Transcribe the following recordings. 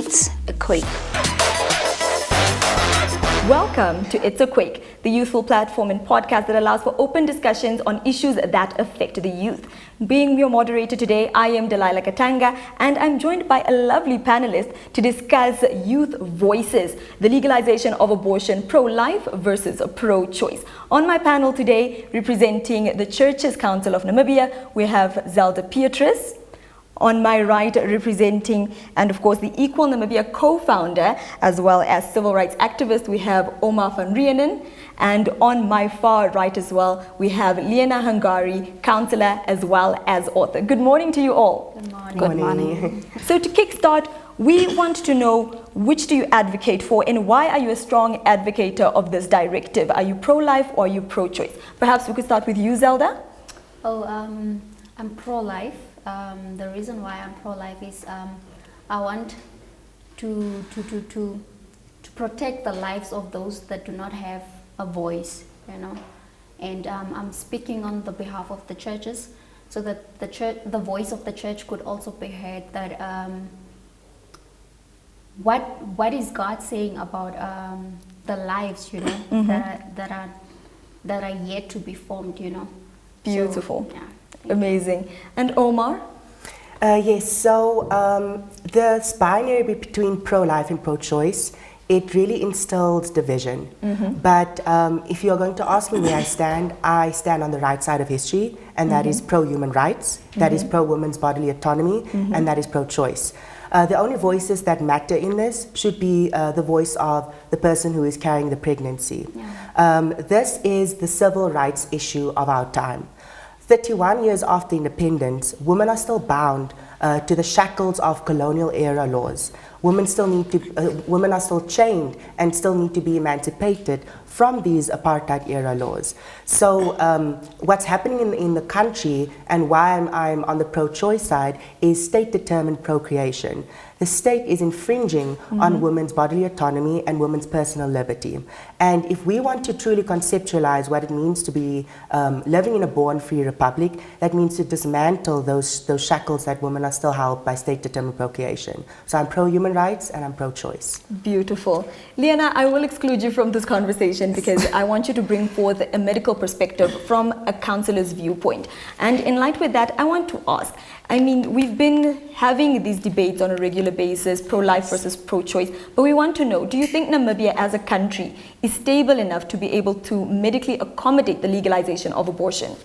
It's a Quake. Welcome to It's a Quake, the youthful platform and podcast that allows for open discussions on issues that affect the youth. Being your moderator today, I am Delilah Katanga, and I'm joined by a lovely panelist to discuss youth voices, the legalization of abortion, pro-life versus pro-choice. On my panel today, representing the Churches Council of Namibia, we have Zelda Beatrice. On my right, representing, and of course, the Equal Namibia co-founder, as well as civil rights activist, we have Omar van Rienen. And on my far right as well, we have Liana Hungari, counselor, as well as author. Good morning to you all. Good morning. Good morning. So to kickstart, we want to know, which do you advocate for, and why are you a strong advocate of this directive? Are you pro-life or are you pro-choice? Perhaps we could start with you, Zelda. I'm pro-life. The reason why I'm pro-life is I want to protect the lives of those that do not have a voice, and I'm speaking on the behalf of the churches, so that the voice of the church could also be heard. That what is God saying about the lives, mm-hmm. that are yet to be formed, Beautiful. So, yeah. Amazing. And Omar? Yes, so this binary between pro-life and pro-choice, it really instills division. Mm-hmm. But if you're going to ask me where I stand on the right side of history, and that mm-hmm. is pro-human rights, mm-hmm. that is pro-women's bodily autonomy, mm-hmm. and that is pro-choice. The only voices that matter in this should be the voice of the person who is carrying the pregnancy. Yeah. This is the civil rights issue of our time. 31 years after independence, women are still bound to the shackles of colonial era laws. Women are still chained and still need to be emancipated from these apartheid era laws. So what's happening in the country, and why I'm on the pro-choice side, is state-determined procreation. The state is infringing mm-hmm. on women's bodily autonomy and women's personal liberty. And if we want to truly conceptualize what it means to be living in a born-free republic, that means to dismantle those shackles that women are still held by state-determined procreation. So I'm pro-human rights and I'm pro-choice. Beautiful. Liana, I will exclude you from this conversation because I want you to bring forth a medical perspective from a counselor's viewpoint. And in light with that, I want to ask, we've been having these debates on a regular basis, pro-life versus pro-choice, but we want to know, do you think Namibia as a country is stable enough to be able to medically accommodate the legalization of abortion?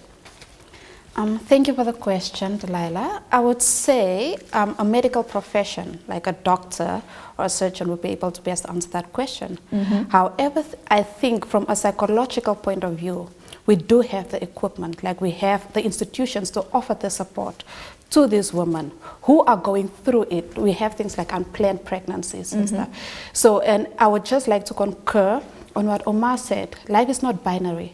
Thank you for the question, Delilah. I would say a medical profession, like a doctor or a surgeon, would be able to best answer that question. Mm-hmm. However, I think from a psychological point of view, we do have the equipment, like we have the institutions to offer the support to these women who are going through it. We have things like unplanned pregnancies mm-hmm. and stuff. So, and I would just like to concur on what Omar said. Life is not binary.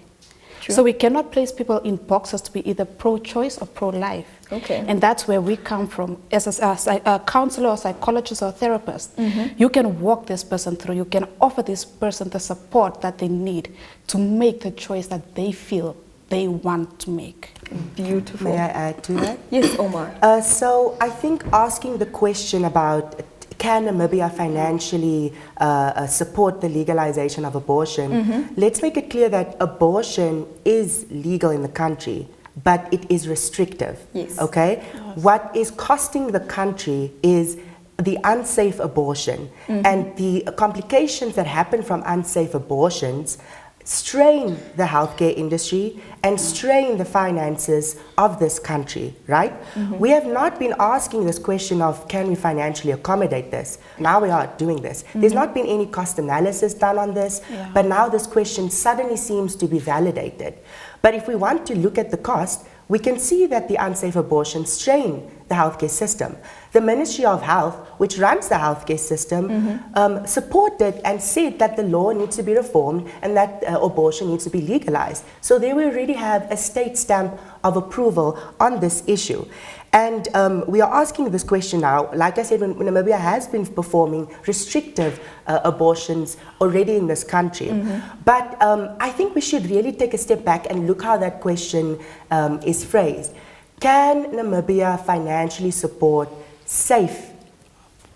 True. So we cannot place people in boxes to be either pro-choice or pro-life. Okay. And that's where we come from. As a counselor or psychologist or therapist, mm-hmm. you can walk this person through. You can offer this person the support that they need to make the choice that they feel they want to make. Beautiful. May I add to that? Yes, Omar. So I think asking the question about can Namibia financially support the legalization of abortion, mm-hmm. let's make it clear that abortion is legal in the country, but it is restrictive. Yes. Okay? Yes. What is costing the country is the unsafe abortion, mm-hmm. and the complications that happen from unsafe abortions strain the healthcare industry and strain the finances of this country, right? Mm-hmm. We have not been asking this question of can we financially accommodate this? Now we are doing this. Mm-hmm. There's not been any cost analysis done on this, yeah. but now this question suddenly seems to be validated. But if we want to look at the cost, we can see that the unsafe abortions strain the healthcare system. The Ministry of Health, which runs the healthcare system, mm-hmm. Supported and said that the law needs to be reformed and that abortion needs to be legalized. So there we already have a state stamp of approval on this issue. And we are asking this question now. Like I said, when Namibia has been performing restrictive abortions already in this country. Mm-hmm. But I think we should really take a step back and look how that question is phrased. Can Namibia financially support safe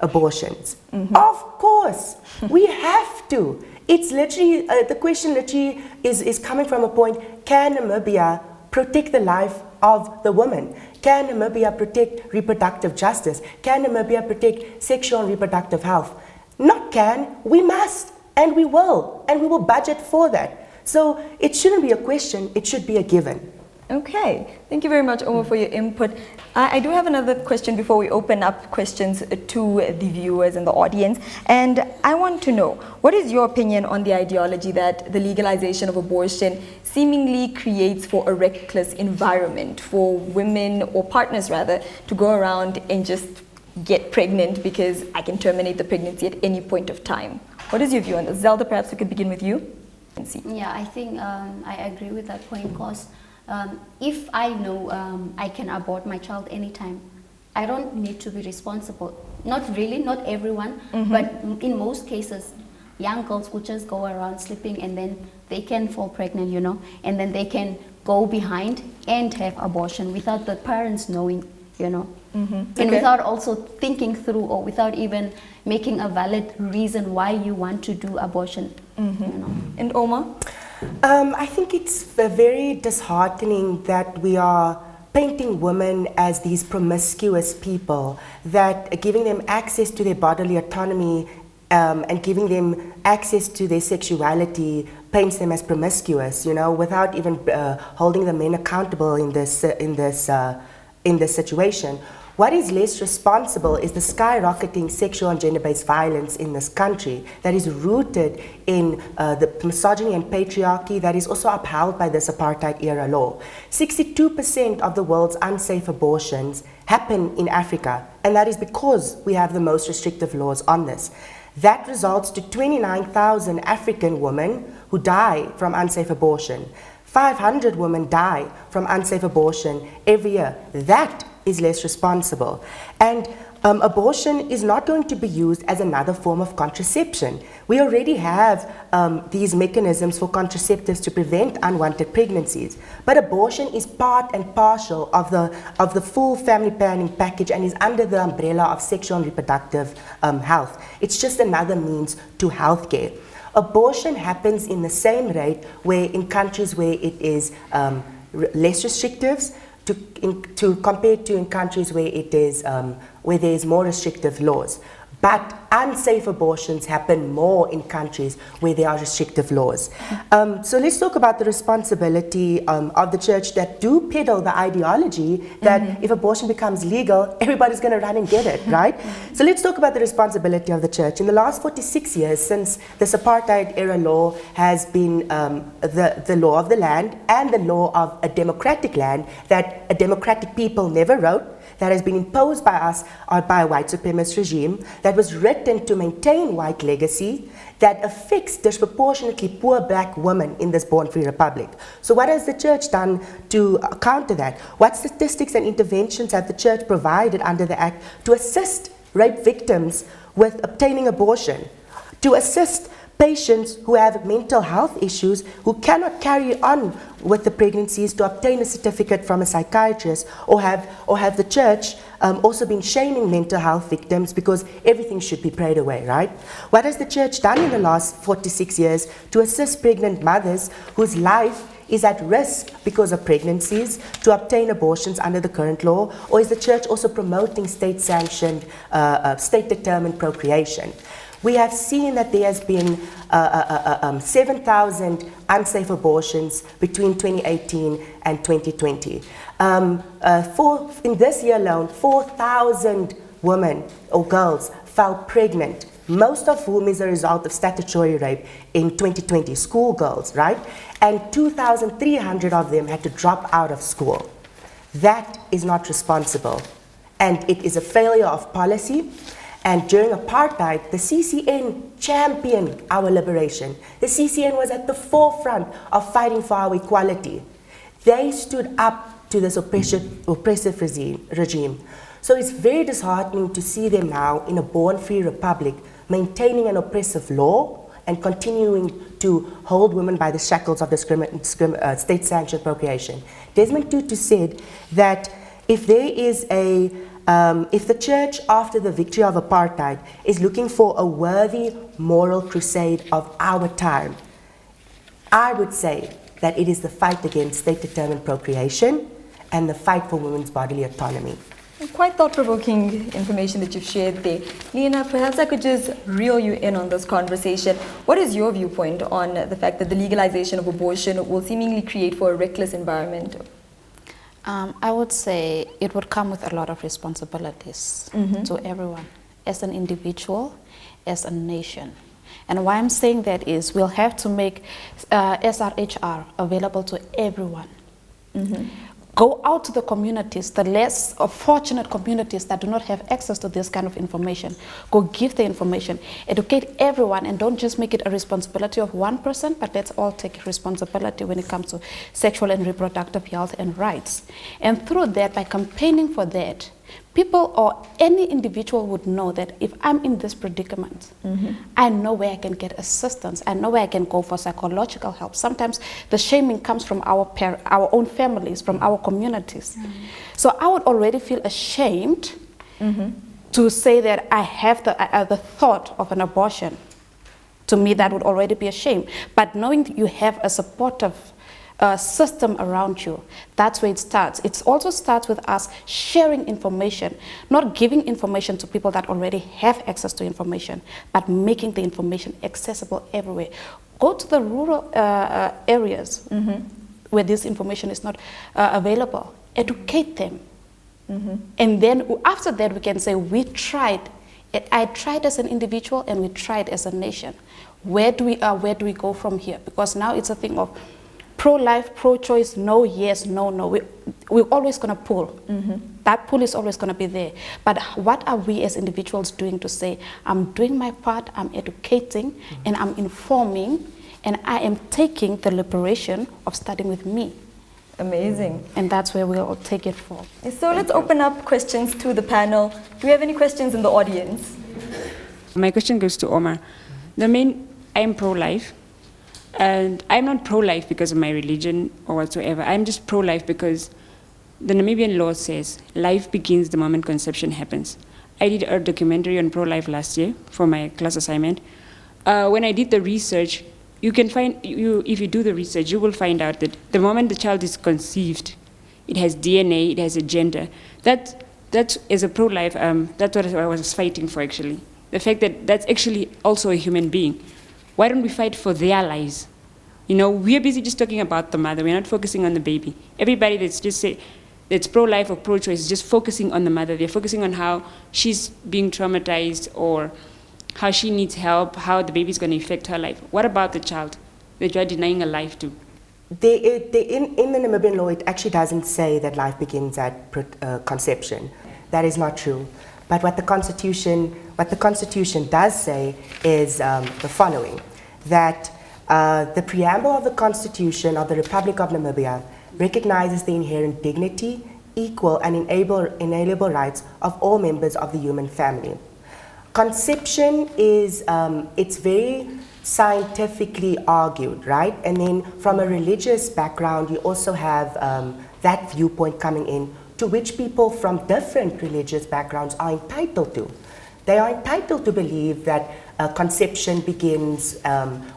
abortions? Of course, we have to. It's literally, the question literally is coming from a point, can Namibia protect the life of the woman? Can Namibia protect reproductive justice? Can Namibia protect sexual and reproductive health? Not can, we must, and we will budget for that. So it shouldn't be a question, it should be a given. Okay, thank you very much, Oma, for your input. I do have another question before we open up questions to the viewers and the audience. And I want to know, what is your opinion on the ideology that the legalization of abortion seemingly creates for a reckless environment for women, or partners rather, to go around and just get pregnant because I can terminate the pregnancy at any point of time? What is your view on this? Zelda, perhaps we could begin with you. Yeah, I think I agree with that point, because if I know I can abort my child anytime, I don't need to be responsible. Not really, not everyone, but in most cases, young girls would just go around sleeping and then they can fall pregnant, you know, and then they can go behind and have abortion without the parents knowing, you know. And without also thinking through, or without even making a valid reason why you want to do abortion. You know. And Oma? I think it's very disheartening that we are painting women as these promiscuous people, that giving them access to their bodily autonomy and giving them access to their sexuality paints them as promiscuous, you know, without even holding the men accountable in this situation. What is less responsible is the skyrocketing sexual and gender-based violence in this country that is rooted in the misogyny and patriarchy that is also upheld by this apartheid-era law. 62% of the world's unsafe abortions happen in Africa, and that is because we have the most restrictive laws on this. That results to 29,000 African women who die from unsafe abortion. 500 women die from unsafe abortion every year. That is less responsible. And abortion is not going to be used as another form of contraception. We already have these mechanisms for contraceptives to prevent unwanted pregnancies. But abortion is part and parcel of the full family planning package and is under the umbrella of sexual and reproductive health. It's just another means to healthcare. Abortion happens in the same rate where in countries where it is less restrictive, compared to in countries where it is where there is more restrictive laws. But unsafe abortions happen more in countries where there are restrictive laws. So let's talk about the responsibility of the church that do peddle the ideology that if abortion becomes legal, everybody's going to run and get it, right? So let's talk about the responsibility of the church. In the last 46 years, since this apartheid-era law has been the law of the land and the law of a democratic land that a democratic people never wrote, that has been imposed by us or by a white supremacist regime, that was written to maintain white legacy, that affects disproportionately poor black women in this born-free republic. So what has the church done to counter that? What statistics and interventions have the church provided under the Act to assist rape victims with obtaining abortion, to assist patients who have mental health issues who cannot carry on with the pregnancies to obtain a certificate from a psychiatrist, or have the church also been shaming mental health victims because everything should be prayed away, right? What has the church done in the last 46 years to assist pregnant mothers whose life is at risk because of pregnancies to obtain abortions under the current law? Or is the church also promoting state-sanctioned, state-determined procreation? We have seen that there has been 7,000 unsafe abortions between 2018 and 2020. In this year alone, 4,000 women or girls fell pregnant, most of whom is a result of statutory rape in 2020, schoolgirls, right? And 2,300 of them had to drop out of school. That is not responsible. And it is a failure of policy. And during apartheid, the CCN championed our liberation. The CCN was at the forefront of fighting for our equality. They stood up to this oppressive regime. So it's very disheartening to see them now in a born-free republic, maintaining an oppressive law and continuing to hold women by the shackles of state-sanctioned procreation. Desmond Tutu said that if there is a if the church, after the victory of apartheid, is looking for a worthy moral crusade of our time, I would say that it is the fight against state-determined procreation and the fight for women's bodily autonomy. Quite thought-provoking information that you've shared there. Lena, perhaps I could just reel you in on this conversation. What is your viewpoint on the fact that the legalization of abortion will seemingly create for a reckless environment? I would say it would come with a lot of responsibilities to everyone, as an individual, as a nation. And why I'm saying that is we'll have to make SRHR available to everyone. Go out to the communities, the less fortunate communities that do not have access to this kind of information. Go give the information, educate everyone, and don't just make it a responsibility of one person, but let's all take responsibility when it comes to sexual and reproductive health and rights. And through that, by campaigning for that, people or any individual would know that if I'm in this predicament, I know where I can get assistance. I know where I can go for psychological help. Sometimes the shaming comes from our own families, from our communities. So I would already feel ashamed to say that I have the thought of an abortion. To me, that would already be a shame. But knowing that you have a supportive system around you, that's where it starts. It also starts with us sharing information, not giving information to people that already have access to information, but making the information accessible everywhere. Go to the rural areas where this information is not available. Educate them. And then after that, we can say, we tried. I tried as an individual and we tried as a nation. Where do we go from here? Because now it's a thing of pro-life, pro-choice, no, yes, no, no. We're always going to pull. That pull is always going to be there. But what are we as individuals doing to say, I'm doing my part, I'm educating, and I'm informing, and I am taking the liberation of starting with me. Amazing. And that's where we'll take it from. So let's open up questions to the panel. Do we have any questions in the audience? My question goes to Omar. I am pro-life. And I'm not pro-life because of my religion or whatsoever. I'm just pro-life because the Namibian law says life begins the moment conception happens. I did a documentary on pro-life last year for my class assignment. When I did the research, you can find, if you do the research, you will find out that the moment the child is conceived, it has DNA, it has a gender. That as a pro-life, that's what I was fighting for actually. The fact that that's actually also a human being. Why don't we fight for their lives? You know, we're busy just talking about the mother. We're not focusing on the baby. Everybody that's pro-life or pro-choice is just focusing on the mother. They're focusing on how she's being traumatized or how she needs help, how the baby's going to affect her life. What about the child that you're denying a life to? In the Namibian law, it actually doesn't say that life begins at conception. That is not true. But what the Constitution does say is the following, that the preamble of the Constitution of the Republic of Namibia recognizes the inherent dignity, equal and inalienable rights of all members of the human family. Conception is, it's very scientifically argued, right? And then from a religious background, you also have that viewpoint coming in, to which people from different religious backgrounds are entitled to. They are entitled to believe that conception begins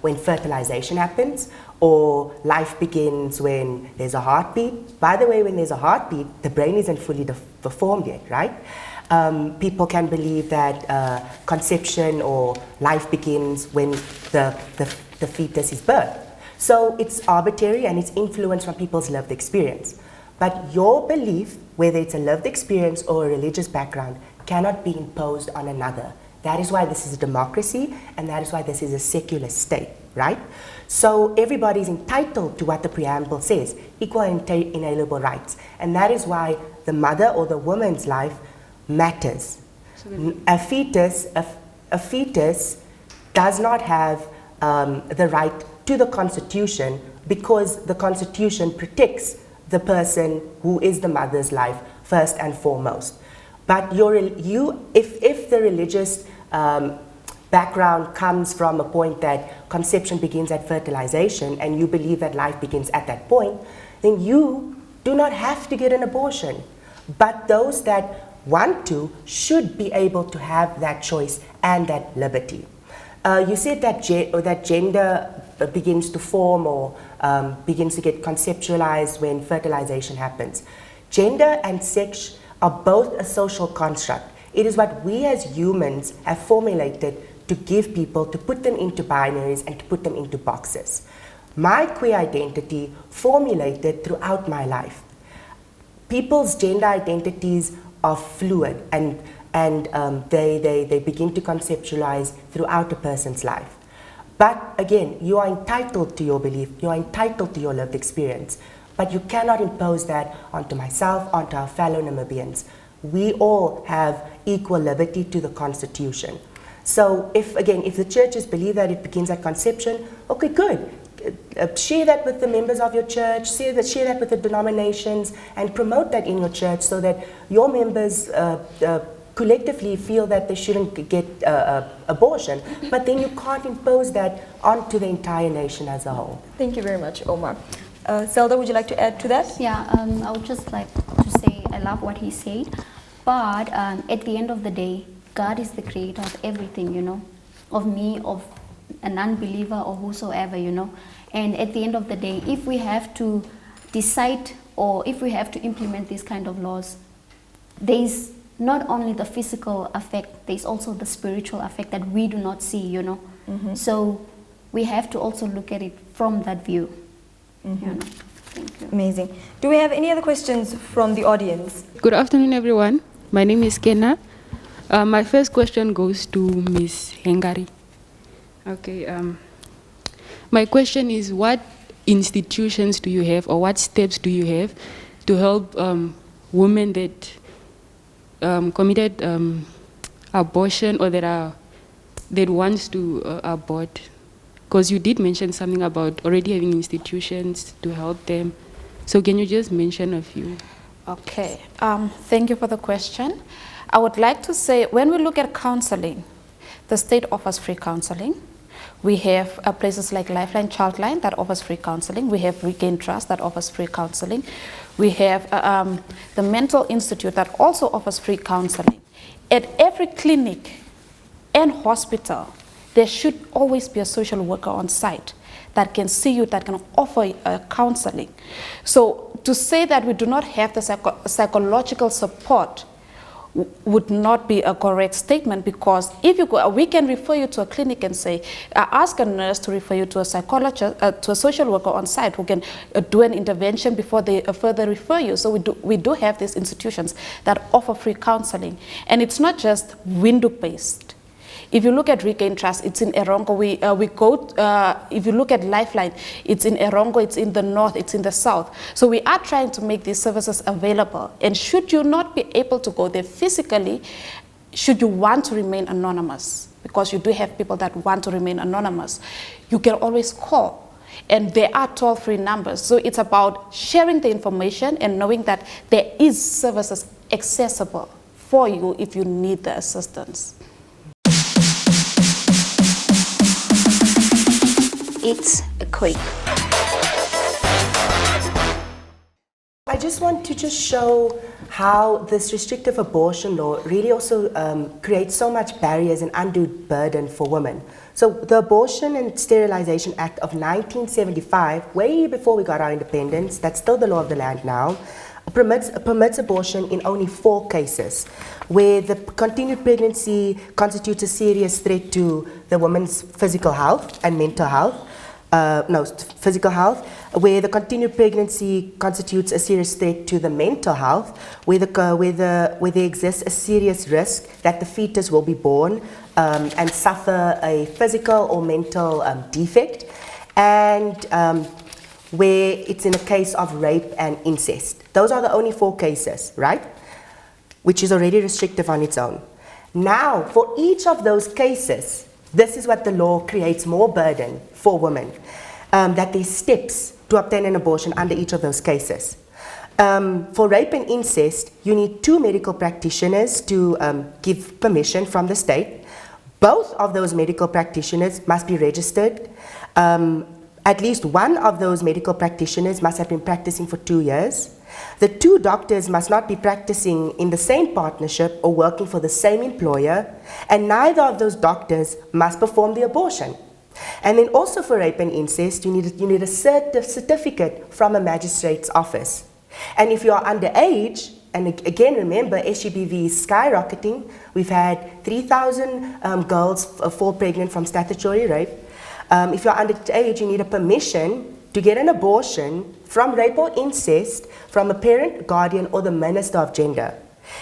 when fertilization happens, or life begins when there's a heartbeat. By the way, when there's a heartbeat, the brain isn't fully formed yet, right? People can believe that conception or life begins when the fetus is birthed. So it's arbitrary and it's influenced from people's lived experience. But your belief, whether it's a lived experience or a religious background, cannot be imposed on another. That is why this is a democracy, and that is why this is a secular state, right? So everybody is entitled to what the preamble says, equal and inalienable rights. And that is why the mother or the woman's life matters. A fetus does not have the right to the Constitution, because the Constitution protects the person who is the mother's life first and foremost. But if the religious background comes from a point that conception begins at fertilization, and you believe that life begins at that point, then you do not have to get an abortion. But those that believe that life begins at conception, and you believe that life begins at that point, then you do not have to get an abortion. But those that believe that life begins at fertilization, and you believe that life begins at that point, then you do not have to get an abortion. But those that believe that life begins at fertilization, and you believe that life begins at that point, then you do not have to get an abortion. want to should be able to have that choice and that liberty. You said that, that gender begins to form or begins to get conceptualized when fertilization happens. Gender and sex are both a social construct. It is what we as humans have formulated to give people, to put them into binaries and to put them into boxes. My queer identity formulated throughout my life. People's gender identities are fluid and they begin to conceptualize throughout a person's life. But again, you are entitled to your belief, you are entitled to your lived experience, but you cannot impose that onto myself, onto our fellow Namibians. We all have equal liberty to the Constitution. So if the churches believe that it begins at conception, okay, good. Share that with the members of your church, share that with the denominations, and promote that in your church so that your members collectively feel that they shouldn't get abortion, but then you can't impose that onto the entire nation as a whole. Thank you very much, Omar. Zelda, would you like to add to that? Yeah, I would just like to say I love what he said, but at the end of the day, God is the creator of everything, you know, of me, of an unbeliever or whosoever, you know. And at the end of the day, if we have to decide or if we have to implement these kind of laws, there is not only the physical effect, there's also the spiritual effect that we do not see, you know. So we have to also look at it from that view. You know. Thank you. Amazing. Do we have any other questions from the audience? Good afternoon, everyone. My name is Kenna. My first question goes to Ms. Hengari. Okay. My question is, what institutions do you have, or what steps do you have to help women that committed abortion or that wants to abort? Because you did mention something about already having institutions to help them. So can you just mention a few? Okay, thank you for the question. I would like to say, when we look at counseling, the state offers free counseling. We have places like Lifeline Childline that offers free counseling. We have Regain Trust that offers free counseling. We have the Mental Institute that also offers free counseling. At every clinic and hospital, there should always be a social worker on site that can see you, that can offer counseling. So to say that we do not have the psychological support would not be a correct statement, because if you go, we can refer you to a clinic and say, ask a nurse to refer you to a psychologist, to a social worker on site who can do an intervention before they further refer you. So we do have these institutions that offer free counseling, and it's not just window-based. If you look at Regain Trust, it's in Erongo. If you look at Lifeline, it's in Erongo, it's in the north, it's in the south. So we are trying to make these services available. And should you not be able to go there physically, should you want to remain anonymous, because you do have people that want to remain anonymous, you can always call. And there are toll-free numbers. So it's about sharing the information and knowing that there is services accessible for you if you need the assistance. It's a quake. I just want to show how this restrictive abortion law really also creates so much barriers and undue burden for women. So the Abortion and Sterilization Act of 1975, way before we got our independence, that's still the law of the land now, permits abortion in only 4 cases, where the continued pregnancy constitutes a serious threat to the woman's physical health and mental health. Physical health, where the continued pregnancy constitutes a serious threat to the mental health, where there exists a serious risk that the fetus will be born and suffer a physical or mental defect, and where it's in a case of rape and incest. Those are the only 4 cases, right? Which is already restrictive on its own. Now, for each of those cases, this is what the law creates more burden for women, that there's steps to obtain an abortion under each of those cases. For rape and incest, you need 2 medical practitioners to give permission from the state. Both of those medical practitioners must be registered. At least one of those medical practitioners must have been practicing for 2 years. The two doctors must not be practicing in the same partnership or working for the same employer, and neither of those doctors must perform the abortion. And then also for rape and incest, you need a certificate from a magistrate's office. And if you are underage, and again remember SGBV is skyrocketing, we've had 3,000 girls fall pregnant from statutory rape. If you're underage, you need a permission to get an abortion from rape or incest from a parent, guardian, or the minister of gender.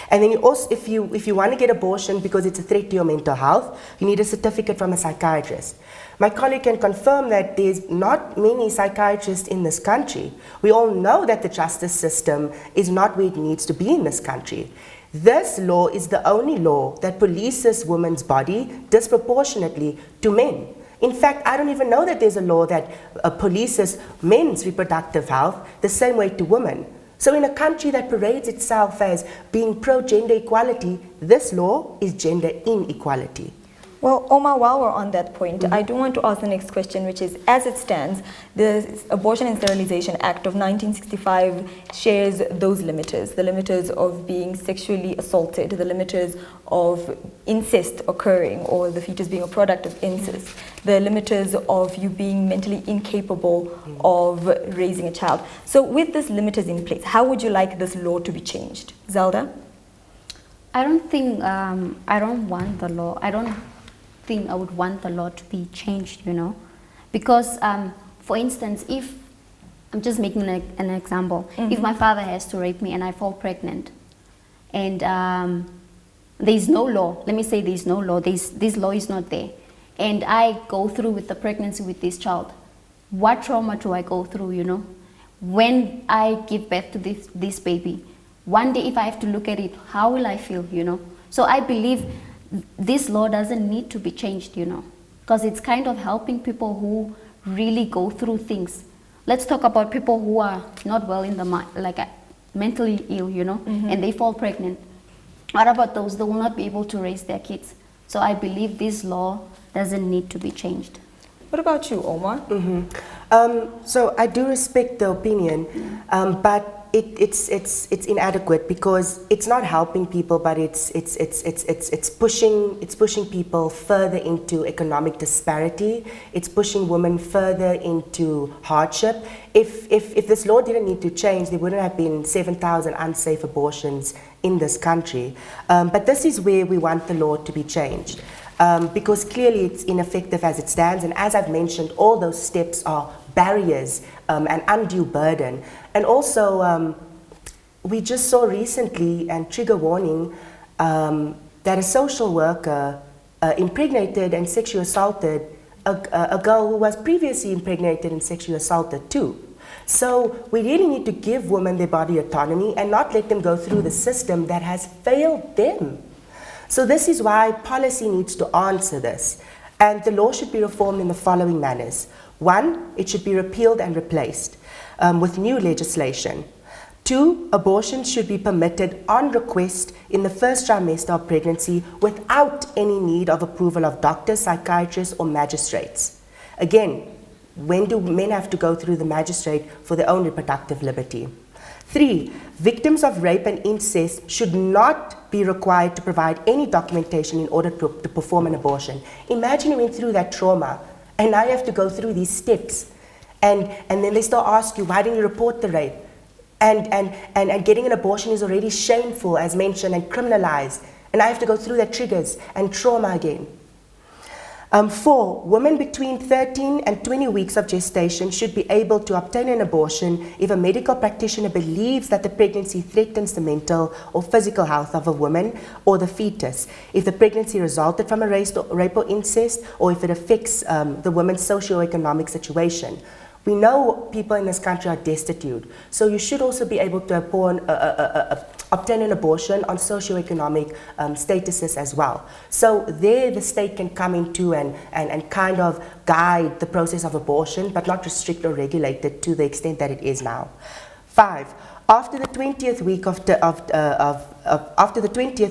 And then you also, if you want to get abortion because it's a threat to your mental health, you need a certificate from a psychiatrist. My colleague can confirm that there's not many psychiatrists in this country. We all know that the justice system is not where it needs to be in this country. This law is the only law that polices women's body disproportionately to men. In fact, I don't even know that there's a law that polices men's reproductive health the same way to women. So in a country that parades itself as being pro-gender equality, this law is gender inequality. Well, Omar, while we're on that point, I do want to ask the next question, which is, as it stands, the Abortion and Sterilization Act of 1965 shares those limiters, the limiters of being sexually assaulted, the limiters of incest occurring or the fetus being a product of incest, the limiters of you being mentally incapable of raising a child. So with these limiters in place, how would you like this law to be changed? Zelda? I don't think, I don't want the law. I don't think I would want the law to be changed, you know, because for instance, if I'm just making an example, if my father has to rape me and I fall pregnant and there's no law, let me say there's no law, this law is not there, and I go through with the pregnancy with this child, what trauma do I go through, you know, when I give birth to this baby? One day if I have to look at it, how will I feel, you know? So I believe this law doesn't need to be changed, you know, because it's kind of helping people who really go through things. Let's talk about people who are not well in the mind, like mentally ill, you know, and they fall pregnant. What about those that will not be able to raise their kids? So I believe this law doesn't need to be changed. What about you, Omar? So I do respect the opinion, but it's inadequate because it's not helping people, but it's pushing people further into economic disparity. It's pushing women further into hardship. If this law didn't need to change, there wouldn't have been 7,000 unsafe abortions in this country. But this is where we want the law to be changed. Because clearly it's ineffective as it stands, and as I've mentioned, all those steps are barriers and undue burden. And also, we just saw recently, and trigger warning, that a social worker impregnated and sexually assaulted a girl who was previously impregnated and sexually assaulted too. So we really need to give women their body autonomy and not let them go through the system that has failed them. So this is why policy needs to answer this. And the law should be reformed in the following manners. One, it should be repealed and replaced with new legislation. Two, abortion should be permitted on request in the first trimester of pregnancy without any need of approval of doctors, psychiatrists, or magistrates. Again, when do men have to go through the magistrate for their own reproductive liberty? Three, victims of rape and incest should not be required to provide any documentation in order to perform an abortion. Imagine you went through that trauma and now you have to go through these steps. And then they still ask you, why didn't you report the rape? And getting an abortion is already shameful, as mentioned, and criminalized. And I have to go through that triggers and trauma again. 4, women between 13 and 20 weeks of gestation should be able to obtain an abortion if a medical practitioner believes that the pregnancy threatens the mental or physical health of a woman or the fetus, if the pregnancy resulted from a rape or incest, or if it affects the woman's socioeconomic situation. We know people in this country are destitute, so you should also be able to obtain an abortion on socioeconomic statuses as well. So there the state can come into and kind of guide the process of abortion, but not restrict or regulate it to the extent that it is now. 5, after the 20th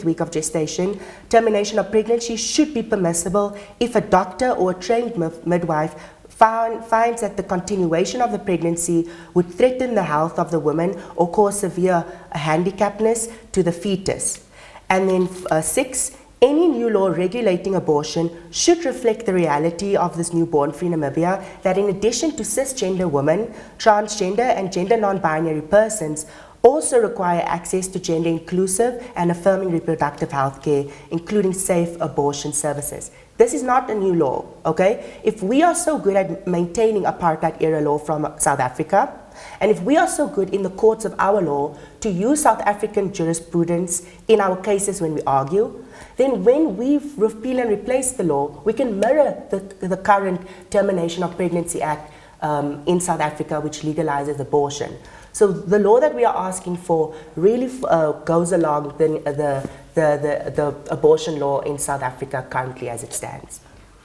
week of gestation, termination of pregnancy should be permissible if a doctor or a trained midwife finds that the continuation of the pregnancy would threaten the health of the woman or cause severe handicapness to the fetus. And then 6, any new law regulating abortion should reflect the reality of this newborn free Namibia, that in addition to cisgender women, transgender and gender non-binary persons also require access to gender inclusive and affirming reproductive health care, including safe abortion services. This is not a new law, okay? If we are so good at maintaining apartheid era law from South Africa, and if we are so good in the courts of our law to use South African jurisprudence in our cases when we argue, then when we repeal and replace the law, we can mirror the current Termination of Pregnancy Act in South Africa, which legalizes abortion. So the law that we are asking for really goes along the abortion law in South Africa currently as it stands.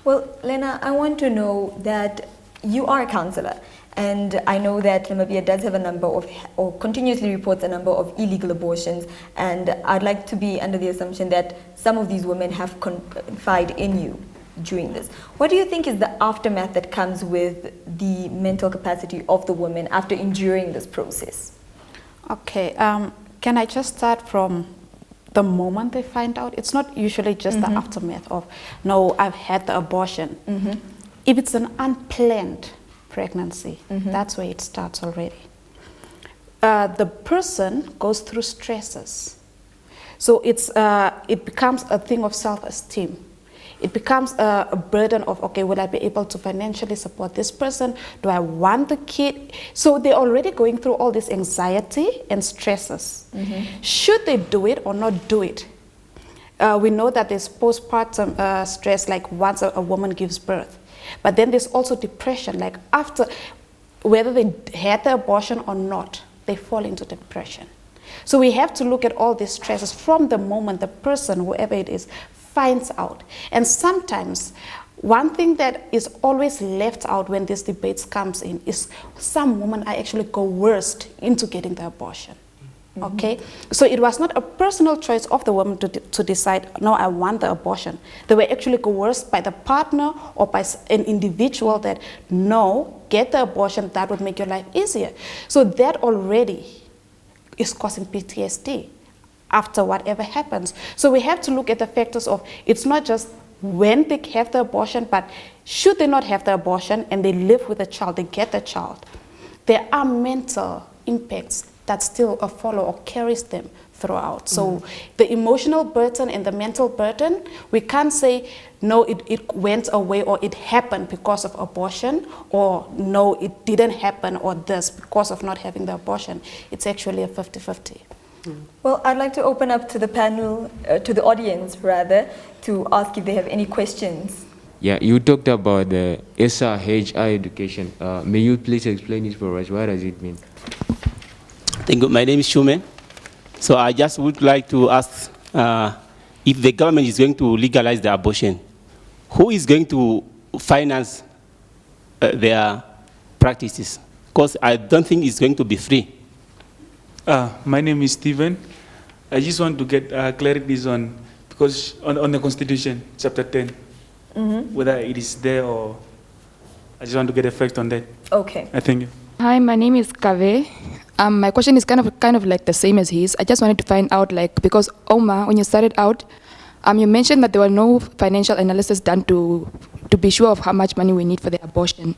Well, Lena, I want to know that you are a counsellor, and I know that Namibia does have a number of, or continuously reports a number of illegal abortions, and I'd like to be under the assumption that some of these women have confided in you during this. What do you think is the aftermath that comes with the mental capacity of the women after enduring this process? Okay, can I just start from the moment they find out? It's not usually just the aftermath of, no, I've had the abortion. If it's an unplanned pregnancy, that's where it starts already. The person goes through stresses. So it becomes a thing of self-esteem. It becomes a burden of, okay, will I be able to financially support this person? Do I want the kid? So they're already going through all this anxiety and stresses. Should they do it or not do it? We know that there's postpartum stress, like once a woman gives birth. But then there's also depression, like after, whether they had the abortion or not, they fall into depression. So we have to look at all these stresses from the moment the person, whoever it is, finds out. And sometimes one thing that is always left out when this debate comes in is some women are actually coerced into getting the abortion. Okay, so it was not a personal choice of the woman to decide, no, I want the abortion. They were actually coerced by the partner or by an individual that, no, get the abortion, that would make your life easier. So that already is causing PTSD after whatever happens. So we have to look at the factors of, it's not just when they have the abortion, but should they not have the abortion and they live with the child, they get the child, there are mental impacts that still follow or carries them throughout. So the emotional burden and the mental burden, we can't say, no, it went away or it happened because of abortion, or no, it didn't happen or this because of not having the abortion. It's actually a 50-50. Well, I'd like to open up to the panel, to the audience rather, to ask if they have any questions. Yeah, you talked about the SRHI education. May you please explain it for us? What does it mean? Thank you. My name is Shumen. So I just would like to ask if the government is going to legalize the abortion, who is going to finance their practices? Because I don't think it's going to be free. My name is Stephen. I just want to get clarities on, because on the Constitution, chapter 10, whether it is there or I just want to get a fact on that. Okay. I thank you. Hi, my name is Kave. My question is kind of like the same as his. I just wanted to find out, like, because Omar, when you started out, you mentioned that there were no financial analysis done to be sure of how much money we need for the abortion.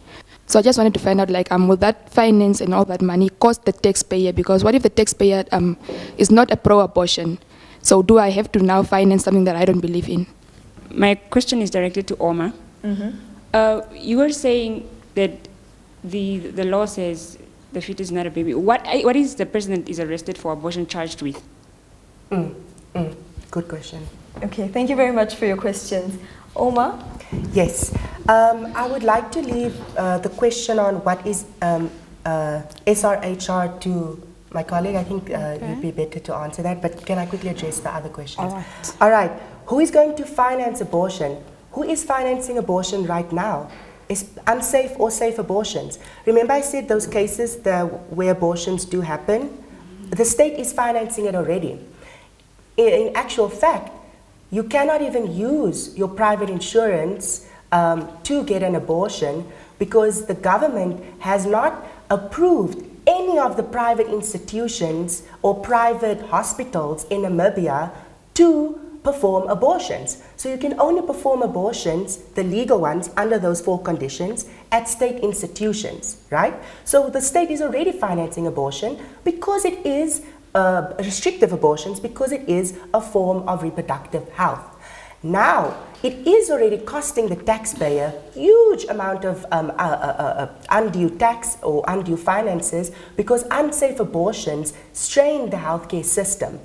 So I just wanted to find out, like, will that finance and all that money cost the taxpayer? Because what if the taxpayer is not a pro-abortion? So do I have to now finance something that I don't believe in? My question is directed to Omar. You were saying that the law says the fetus is not a baby. What is the person that is arrested for abortion charged with? Good question. Okay, thank you very much for your questions. Omar? Yes, I would like to leave the question on what is SRHR to my colleague. I think you'd be better to answer that, but can I quickly address the other questions? All right. Who is going to finance abortion? Who is financing abortion right now? Is unsafe or safe abortions. Remember I said those cases where abortions do happen? The state is financing it already. In actual fact, you cannot even use your private insurance to get an abortion because the government has not approved any of the private institutions or private hospitals in Namibia to perform abortions. So you can only perform abortions, the legal ones, under those 4 conditions at state institutions, right? So the state is already financing abortion because it is restrictive abortions, because it is a form of reproductive health. Now, it is already costing the taxpayer huge amount of undue tax or undue finances, because unsafe abortions strain the healthcare system.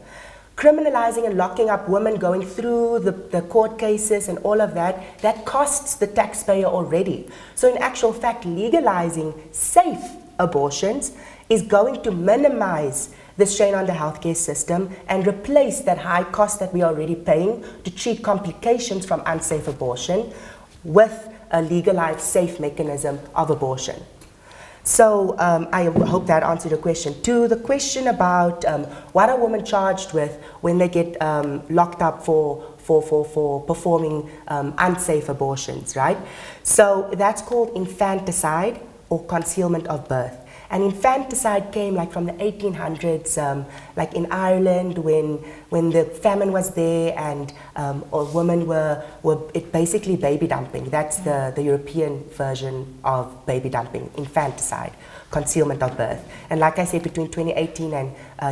Criminalizing and locking up women, going through the court cases and all of that, that costs the taxpayer already. So in actual fact, legalizing safe abortions is going to minimize the strain on the healthcare system and replace that high cost that we are already paying to treat complications from unsafe abortion with a legalized safe mechanism of abortion. So I hope that answered your question. To the question about what are women charged with when they get locked up for performing unsafe abortions, right? So that's called infanticide or concealment of birth. And infanticide came like from the 1800s, like in Ireland when the famine was there and or women were basically baby dumping. That's the European version of baby dumping, infanticide, concealment of birth. And like I said, between 2018 and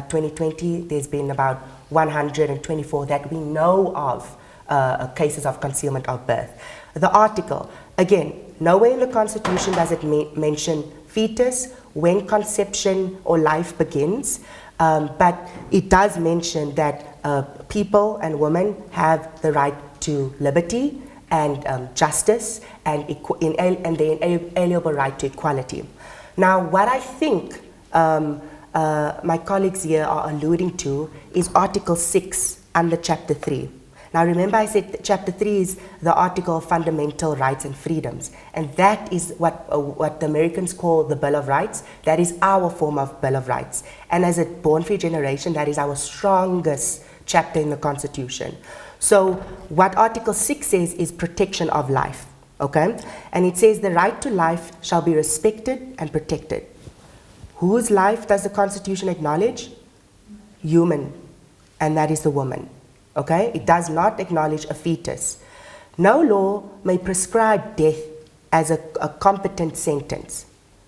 2020, there's been about 124 that we know of cases of concealment of birth. The article, again, nowhere in the Constitution does it mention fetus, when conception or life begins, but it does mention that people and women have the right to liberty and justice and the inalienable right to equality. Now, what I think my colleagues here are alluding to is Article 6 under Chapter 3. Now remember I said Chapter 3 is the article of fundamental rights and freedoms, and that is what the Americans call the Bill of Rights. That is our form of Bill of Rights. And as a born-free generation, that is our strongest chapter in the Constitution. So what Article 6 says is protection of life, okay? And it says the right to life shall be respected and protected. Whose life does the Constitution acknowledge? Human, and that is the woman. Okay? It does not acknowledge a fetus. No law may prescribe death as a competent sentence.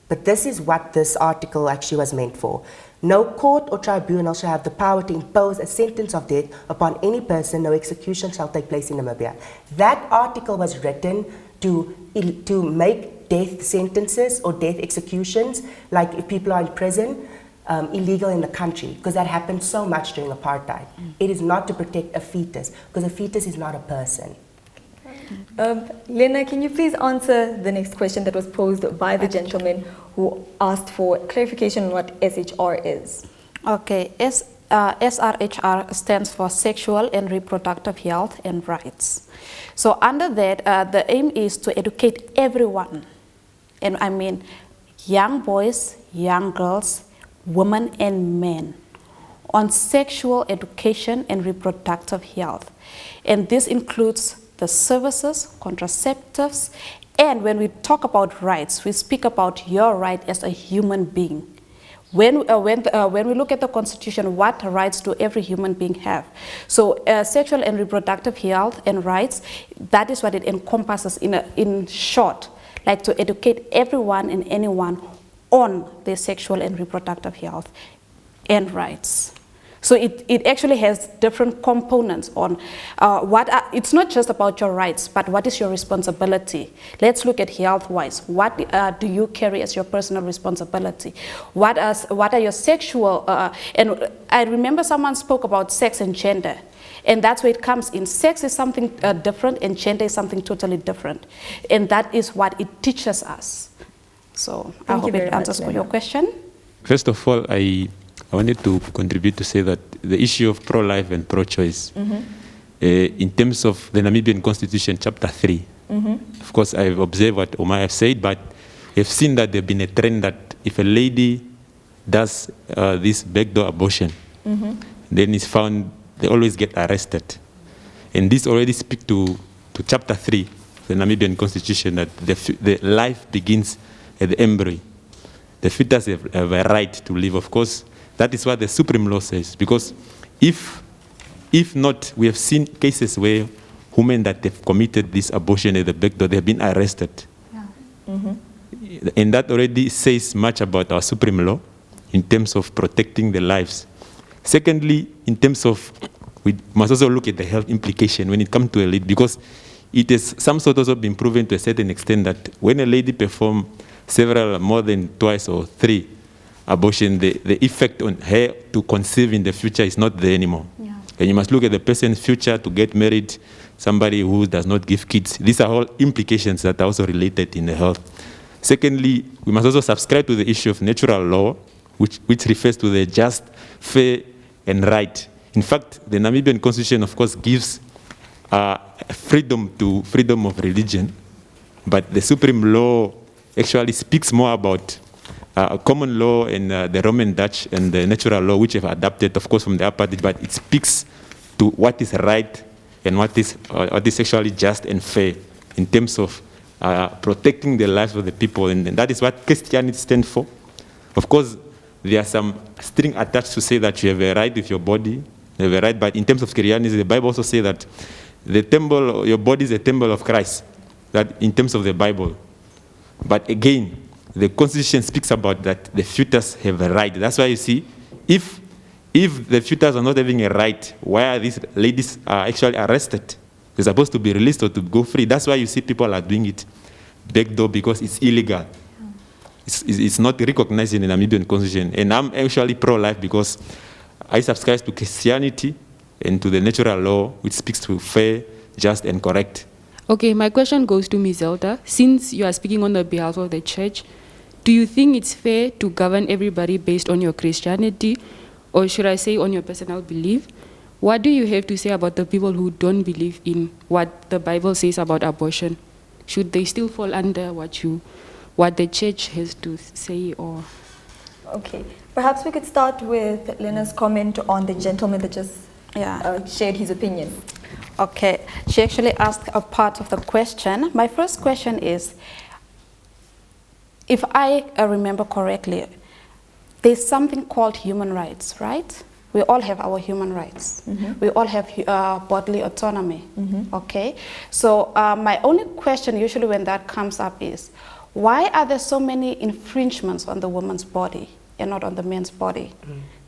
But this is what this article actually was meant for. No court or tribunal shall have the power to impose a sentence of death upon any person. No execution shall take place in Namibia. That article was written to make death sentences or death executions, like if people are in prison, illegal in the country, because that happened so much during apartheid. It is not to protect a fetus, because a fetus is not a person. Lena, can you please answer the next question that was posed by the gentleman who asked for clarification on what SHR is? Okay, SRHR stands for Sexual and Reproductive Health and Rights. So under that, the aim is to educate everyone, and I mean young boys, young girls, women and men, on sexual education and reproductive health. And this includes the services, contraceptives, and when we talk about rights, we speak about your right as a human being. When we look at the Constitution, what rights do every human being have? So sexual and reproductive health and rights, that is what it encompasses in short, like to educate everyone and anyone on their sexual and reproductive health and rights. So it actually has different components on it's not just about your rights, but what is your responsibility? Let's look at health-wise. What do you carry as your personal responsibility? What are your sexual, and I remember someone spoke about sex and gender. And that's where it comes in. Sex is something different and gender is something totally different. And that is what it teaches us. So I hope it answers your question. First of all, I wanted to contribute to say that the issue of pro-life and pro-choice, in terms of the Namibian Constitution, Chapter 3, of course, I've observed what Omar have said, but I've seen that there's been a trend that if a lady does this backdoor abortion, then it's found they always get arrested. And this already speaks to Chapter 3 the Namibian constitution that the life begins at the embryo. The fetus have a right to live. Of course, that is what the supreme law says. Because if not, we have seen cases where women that have committed this abortion at the back door, they have been arrested. And that already says much about our supreme law in terms of protecting the lives. Secondly, in terms of, we must also look at the health implication when it comes to a lady, because it has some sort of been proven to a certain extent that when a lady performs several, more than twice or 3 abortion, the effect on her to conceive in the future is not there anymore. And you must look at the person's future to get married, somebody who does not give kids. These are all implications that are also related in the health. Secondly, we must also subscribe to the issue of natural law, which refers to the just, fair, and right. In fact, the Namibian constitution, of course, gives freedom of religion, but the supreme law actually speaks more about common law and the Roman Dutch and the natural law, which have adapted, of course, from the apartheid, but it speaks to what is right and what is actually just and fair in terms of protecting the lives of the people. And that is what Christianity stands for. Of course, there are some strings attached to say that you have a right with your body, you have a right, but in terms of Christianity, the Bible also says that the temple, your body is a temple of Christ, that in terms of the Bible. But again, the Constitution speaks about that the fetus have a right. That's why you see, if the fetus are not having a right, why are these ladies actually arrested? They're supposed to be released or to go free. That's why you see people are doing it backdoor, because it's illegal. It's not recognized in the Namibian Constitution. And I'm actually pro-life because I subscribe to Christianity and to the natural law, which speaks to fair, just, and correct. Okay, my question goes to Ms. Zelda. Since you are speaking on the behalf of the church, do you think it's fair to govern everybody based on your Christianity, or should I say on your personal belief? What do you have to say about the people who don't believe in what the Bible says about abortion? Should they still fall under what the church has to say, or? Okay, perhaps we could start with Lena's comment on the gentleman that just shared his opinion. Okay, she actually asked a part of the question. My first question is, if I remember correctly, there's something called human rights, right? We all have our human rights. We all have bodily autonomy, okay? So my only question usually when that comes up is, why are there so many infringements on the woman's body and not on the man's body?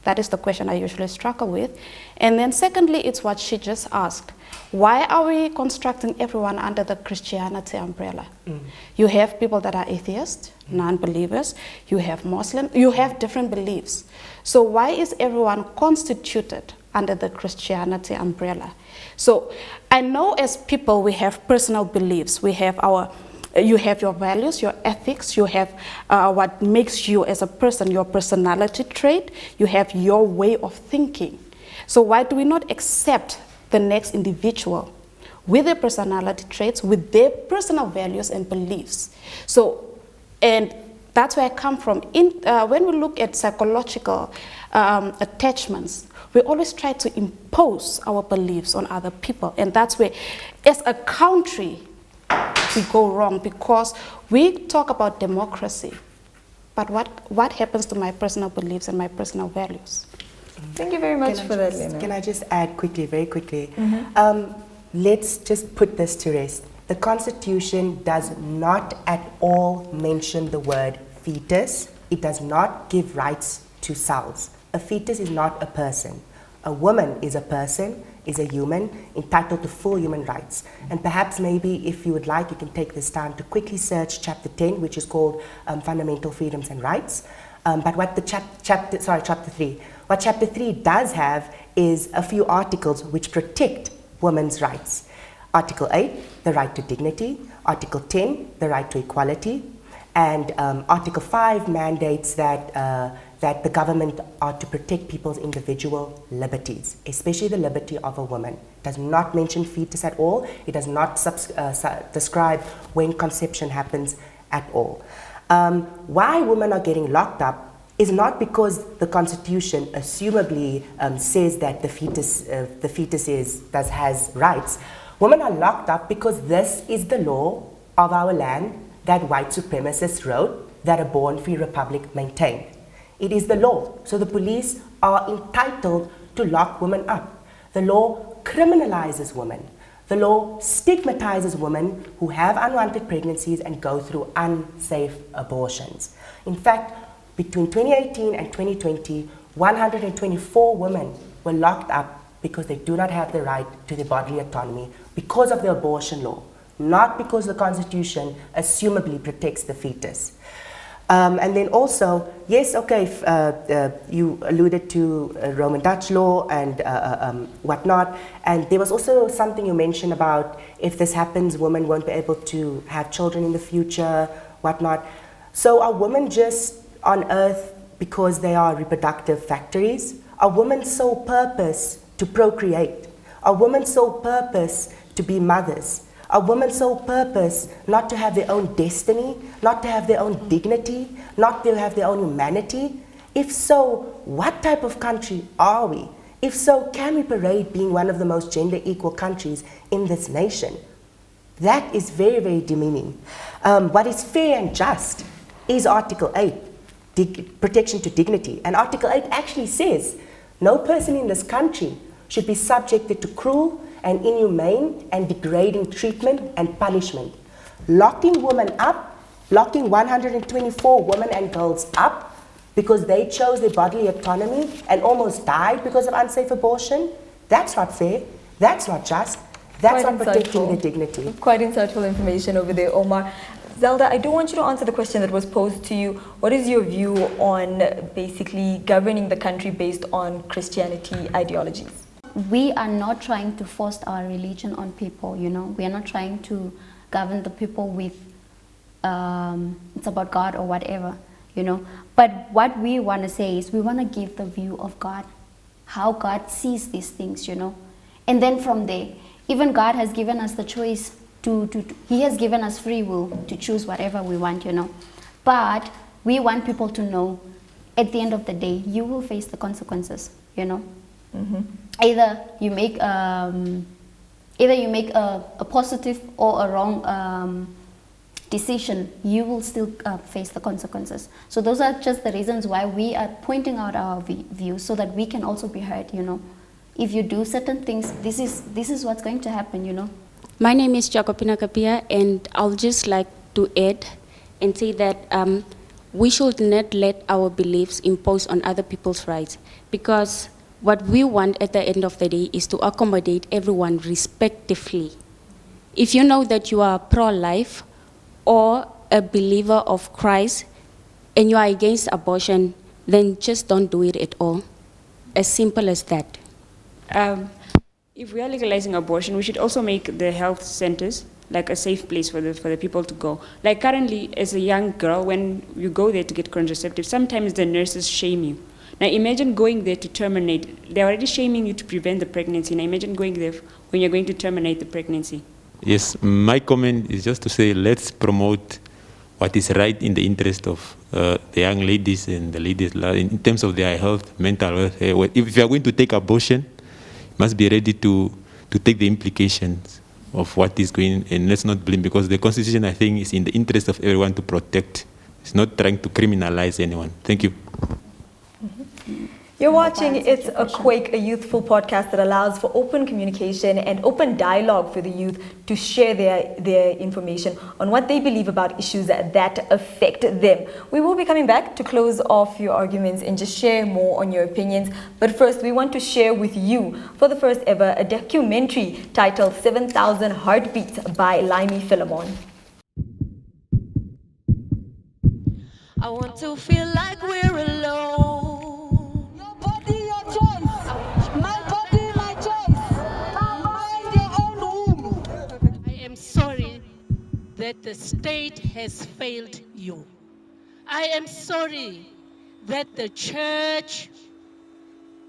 That is the question I usually struggle with. And then secondly, it's what she just asked. Why are we constructing everyone under the Christianity umbrella? You have people that are atheists, non-believers, you have Muslims, you have different beliefs. So why is everyone constituted under the Christianity umbrella? So I know as people we have personal beliefs, we have you have your values, your ethics, you have what makes you as a person, your personality trait, you have your way of thinking. So why do we not accept the next individual with their personality traits, with their personal values and beliefs? So, and that's where I come from. When we look at psychological attachments, we always try to impose our beliefs on other people. And that's where, as a country, we go wrong, because we talk about democracy, but what happens to my personal beliefs and my personal values? Thank you very much for that, Lena. Can I just add quickly, very quickly? Let's just put this to rest. The Constitution does not at all mention the word fetus. It does not give rights to cells. A fetus is not a person. A woman is a person, is a human, entitled to full human rights. And perhaps maybe if you would like, you can take this time to quickly search chapter 10, which is called Fundamental Freedoms and Rights. But what the chapter 3, what chapter 3 does have is a few articles which protect women's rights. Article 8, the right to dignity. Article 10, the right to equality. And Article 5 mandates that the government are to protect people's individual liberties, especially the liberty of a woman. It does not mention fetus at all. It does not describe when conception happens at all. Why women are getting locked up is not because the Constitution assumably says that the fetus has rights. Women are locked up because this is the law of our land that white supremacists wrote that a born-free republic maintained. It is the law, so the police are entitled to lock women up. The law criminalizes women. The law stigmatizes women who have unwanted pregnancies and go through unsafe abortions. In fact, between 2018 and 2020, 124 women were locked up because they do not have the right to their bodily autonomy because of the abortion law, not because the Constitution assumably protects the fetus. And then also, yes, okay, you alluded to Roman Dutch law and whatnot, and there was also something you mentioned about if this happens, women won't be able to have children in the future, whatnot. So are women just on earth because they are reproductive factories? Are women's sole purpose to procreate? Are women's sole purpose to be mothers? Are women's sole purpose not to have their own destiny, not to have their own dignity, not to have their own humanity? If so, what type of country are we? If so, can we parade being one of the most gender equal countries in this nation? That is very, very demeaning. What is fair and just is Article 8, protection to dignity. And Article 8 actually says, no person in this country should be subjected to cruel and inhumane and degrading treatment and punishment. Locking women up, locking 124 women and girls up because they chose their bodily autonomy and almost died because of unsafe abortion, that's not fair, that's not just, that's not protecting their dignity. Quite insightful information over there, Omar. Zelda, I do want you to answer the question that was posed to you. What is your view on basically governing the country based on Christianity ideologies? We are not trying to force our religion on people, you know. We are not trying to govern the people with, it's about God or whatever, you know. But what we want to say is we want to give the view of God, how God sees these things, you know. And then from there, even God has given us the choice He has given us free will to choose whatever we want, you know. But we want people to know at the end of the day, you will face the consequences, you know. Mm-hmm. Either you make a positive or a wrong decision, you will still face the consequences. So those are just the reasons why we are pointing out our views so that we can also be heard, you know. If you do certain things, this is what's going to happen, you know. My name is Jacopina Kapia, and I'll just like to add and say that we should not let our beliefs impose on other people's rights, because what we want at the end of the day is to accommodate everyone respectively. If you know that you are pro-life or a believer of Christ and you are against abortion, then just don't do it at all. As simple as that. If we are legalizing abortion, we should also make the health centers like a safe place for the people to go. Like currently, as a young girl, when you go there to get contraceptives, sometimes the nurses shame you. Now imagine going there to terminate. They're already shaming you to prevent the pregnancy. Now imagine going there when you're going to terminate the pregnancy. Yes, my comment is just to say let's promote what is right in the interest of the young ladies and the ladies in terms of their health, mental health. If you are going to take abortion, must be ready to take the implications of what is going, and let's not blame, because the Constitution, I think, is in the interest of everyone to protect. It's not trying to criminalize anyone. Thank you. You're watching It's a Quake, a youthful podcast that allows for open communication and open dialogue for the youth to share their information on what they believe about issues that affect them. We will be coming back to close off your arguments and just share more on your opinions. But first, we want to share with you, for the first ever, a documentary titled 7,000 Heartbeats by Laimi Philemon. I want to feel like we're alone. That the state has failed you. I am sorry that the church,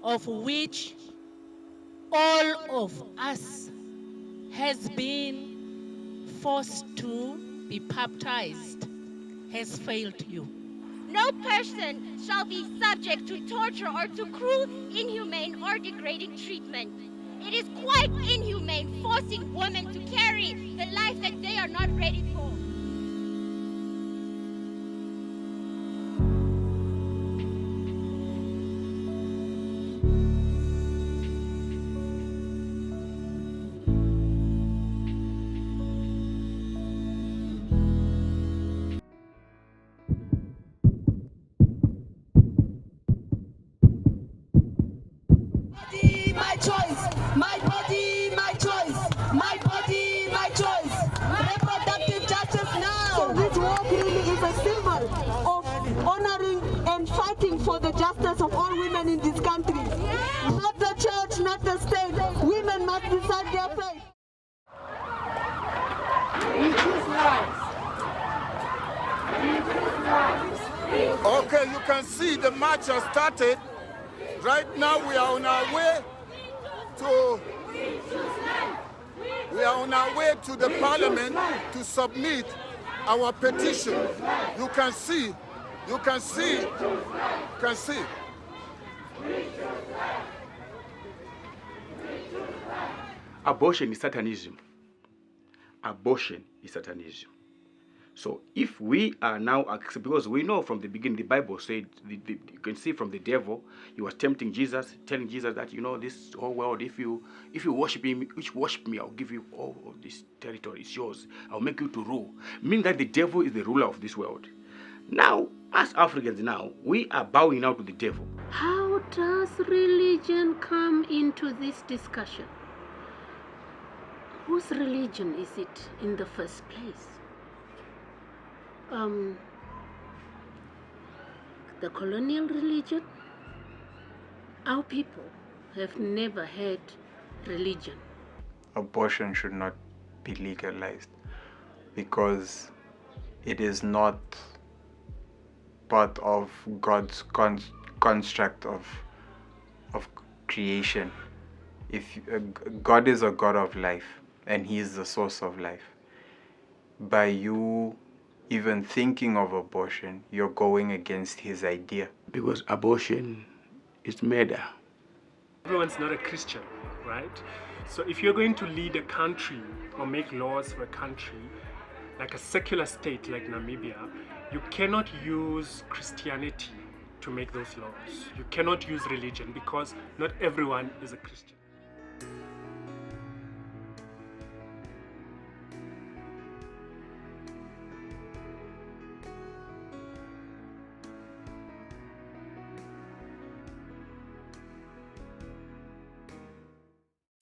of which all of us has been forced to be baptized, has failed you. No person shall be subject to torture or to cruel, inhumane, or degrading treatment. It is quite inhumane forcing women women to carry the life that they are not ready for. My choice, my body, my choice, my body, my choice. Reproductive justice now. So this walk really is a symbol of honoring and fighting for the justice of all women in this country. Not the church, not the state. Women must decide their fate. Okay, you can see the march has started. Right now we are on our way to the parliament to submit our petition. You can see. Abortion is satanism. Abortion is satanism. So if we are now, because we know from the beginning, the Bible said, you can see from the devil, he was tempting Jesus, telling Jesus that, you know, this whole world, if you worship me, I'll give you all of this territory, it's yours. I'll make you to rule. Meaning that the devil is the ruler of this world. Now, as Africans now, we are bowing out to the devil. How does religion come into this discussion? Whose religion is it in the first place? The colonial religion? Our people have never had religion. Abortion should not be legalized because it is not part of God's construct of creation. If God is a God of life and He is the source of life, by you even thinking of abortion, you're going against His idea. Because abortion is murder. Everyone's not a Christian, right? So if you're going to lead a country or make laws for a country, like a secular state like Namibia, you cannot use Christianity to make those laws. You cannot use religion because not everyone is a Christian.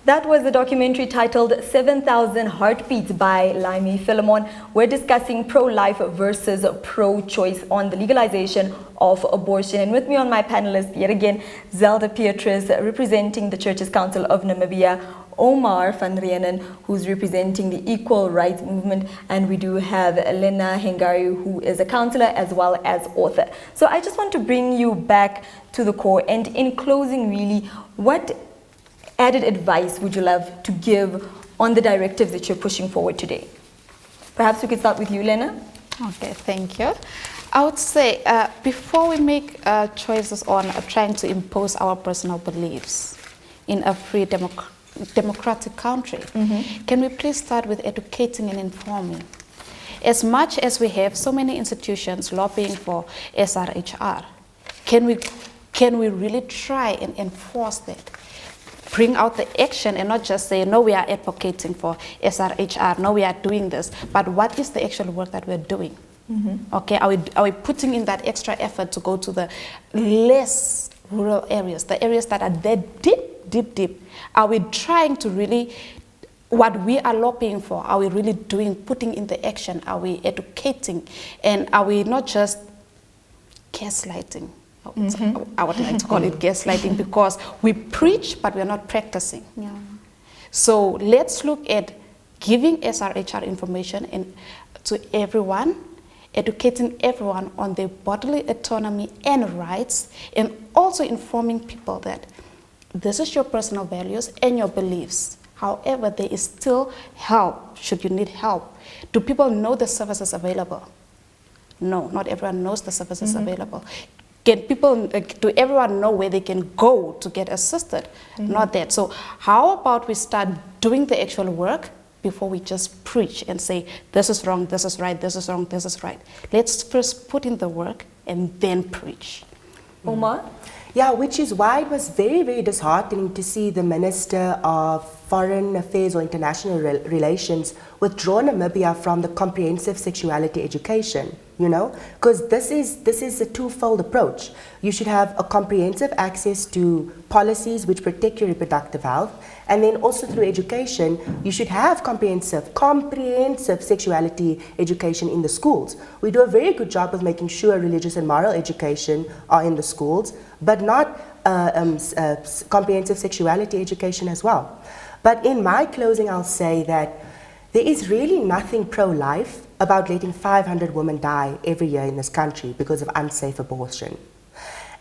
That was the documentary titled 7,000 Heartbeats by Laimi Philemon. We're discussing pro-life versus pro-choice on the legalization of abortion. And with me on my panelist, yet again, Zelda Beatrice, representing the Churches Council of Namibia, Omar van Rienen, who's representing the Equal Rights Movement, and we do have Lena Hengari, who is a counselor as well as author. So I just want to bring you back to the core, and in closing, really, what added advice would you love to give on the directives that you're pushing forward today? Perhaps we could start with you, Lena. Okay, thank you. I would say before we make choices on trying to impose our personal beliefs in a free democratic country, can we please start with educating and informing? As much as we have so many institutions lobbying for SRHR, can we really try and enforce that? Bring out the action and not just say, no, we are advocating for SRHR, no, we are doing this, but what is the actual work that we're doing? Okay, are we putting in that extra effort to go to the less rural areas, the areas that are there deep? Are we trying to really, what we are lobbying for, are we really putting in the action? Are we educating? And are we not just gaslighting? I would like to call it gaslighting because we preach, but we're not practicing. Yeah. So let's look at giving SRHR information to everyone, educating everyone on their bodily autonomy and rights, and also informing people that this is your personal values and your beliefs. However, there is still help should you need help. Do people know the services available? No, not everyone knows the services available. Do everyone know where they can go to get assisted? Not that. So how about we start doing the actual work, before we just preach and say, this is wrong, this is right, this is wrong, this is right. Let's first put in the work and then preach. Omar? Yeah, which is why it was very, very disheartening to see the Minister of Foreign Affairs or International Relations withdraw Namibia from the comprehensive sexuality education, you know, because this is a twofold approach. You should have a comprehensive access to policies which protect your reproductive health, and then also through education, you should have comprehensive sexuality education in the schools. We do a very good job of making sure religious and moral education are in the schools, but not comprehensive sexuality education as well. But in my closing, I'll say that there is really nothing pro-life about letting 500 women die every year in this country because of unsafe abortion.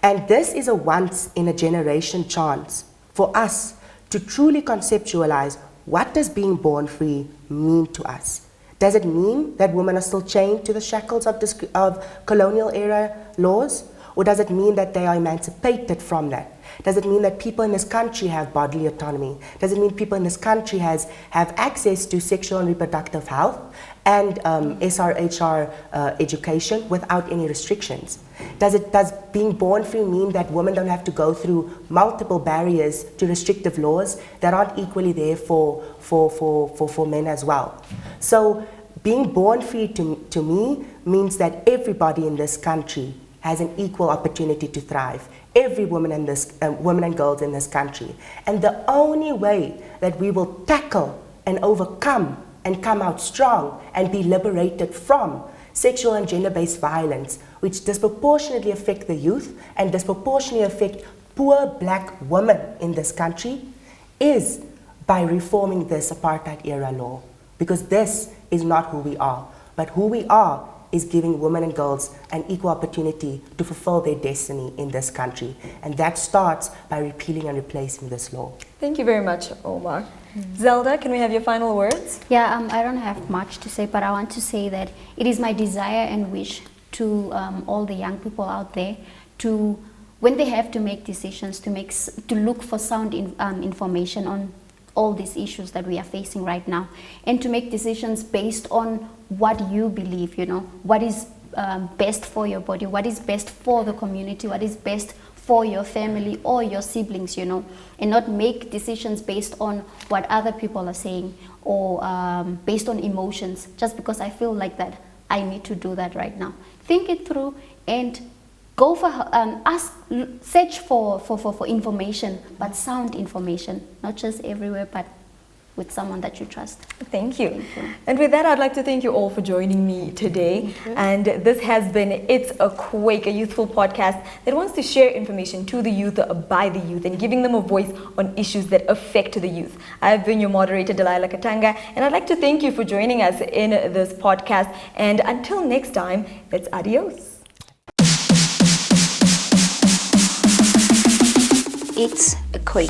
And this is a once-in-a-generation chance for us to truly conceptualize what does being born free mean to us. Does it mean that women are still chained to the shackles of colonial era laws? Or does it mean that they are emancipated from that? Does it mean that people in this country have bodily autonomy? Does it mean people in this country have access to sexual and reproductive health and SRHR education without any restrictions? Does being born free mean that women don't have to go through multiple barriers to restrictive laws that aren't equally there for men as well? So being born free to me means that everybody in this country has an equal opportunity to thrive. Every woman in this, women and girls in this country. And the only way that we will tackle and overcome and come out strong and be liberated from sexual and gender-based violence, which disproportionately affect the youth and disproportionately affect poor black women in this country, is by reforming this apartheid-era law. Because this is not who we are, but who we are is giving women and girls an equal opportunity to fulfill their destiny in this country. And that starts by repealing and replacing this law. Thank you very much, Omar. Zelda, can we have your final words? Yeah, I don't have much to say, but I want to say that it is my desire and wish to all the young people out there to, when they have to make decisions, to look for sound information on all these issues that we are facing right now, and to make decisions based on what you believe, you know, what is best for your body, what is best for the community, what is best for your family or your siblings, you know, and not make decisions based on what other people are saying or based on emotions, just because I feel like that I need to do that right now. Think it through and go for, search for information, but sound information, not just everywhere, but with someone that you trust. Thank you. And with that, I'd like to thank you all for joining me today. And this has been It's a Quake, a youthful podcast that wants to share information to the youth, by the youth, and giving them a voice on issues that affect the youth. I've been your moderator, Delilah Katanga, and I'd like to thank you for joining us in this podcast. And until next time, it's adios. It's a Quake.